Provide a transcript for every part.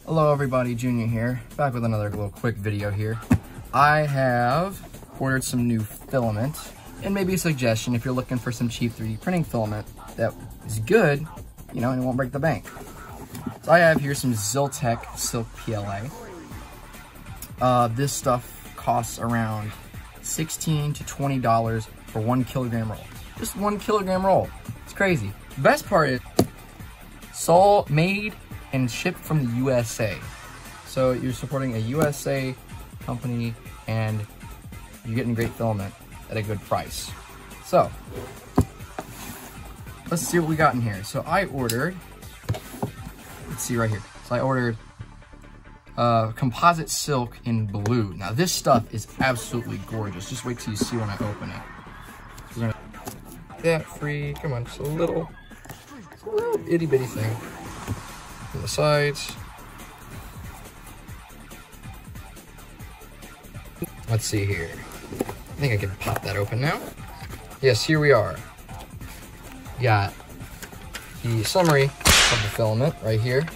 Hello everybody, Junior here, back with another little quick video here. I have ordered some new filament, and maybe a suggestion if you're looking for some cheap 3D printing filament that is good, you know, and it won't break the bank. So I have here some Zyltech Silk PLA. This stuff costs around $16 to $20 for 1 kilogram roll. Just 1 kilogram roll. It's crazy. The best part is it's all made and shipped from the USA. So you're supporting a USA company and you're getting great filament at a good price. So let's see what we got in here. So I ordered, let's see right here. So I ordered composite silk in blue. Now this stuff is absolutely gorgeous. Just wait till you see when I open it. So we're gonna that free, come on, just a little itty bitty thing. On the sides. Let's see here. I think I can pop that open now. Yes, here we are. Got the summary of the filament right here.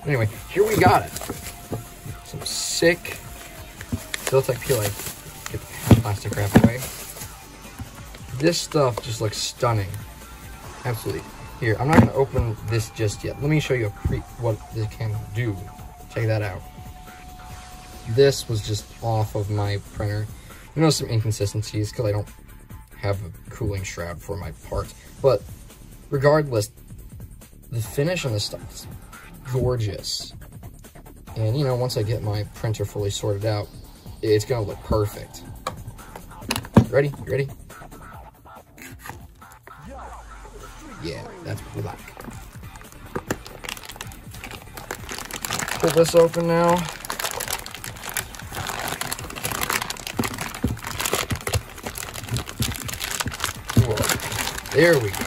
Anyway, here we got it. Some sick Zyltech PLA. Get the plastic wrap away. This stuff just looks stunning. Absolutely. Here, I'm not going to open this just yet. Let me show you what this can do. Check that out. This was just off of my printer. You know, some inconsistencies because I don't have a cooling shroud for my parts. But regardless, the finish on this stuff is gorgeous. And, you know, once I get my printer fully sorted out, it's going to look perfect. Ready? You ready? Yeah, that's what we like. Pull this open now. Whoa. There we go.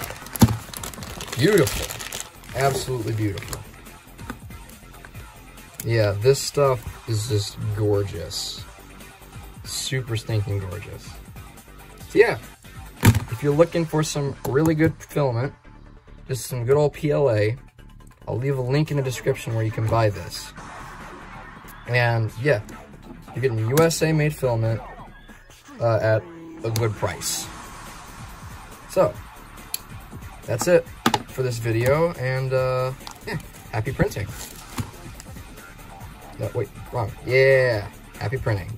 Beautiful. Absolutely beautiful. Yeah, this stuff is just gorgeous. Super stinking gorgeous. So yeah, if you're looking for some really good filament, just some good old PLA, I'll leave a link in the description where you can buy this. And yeah, you're getting USA made filament at a good price. So, that's it for this video, and yeah, happy printing. No, wait, wrong. Yeah, happy printing.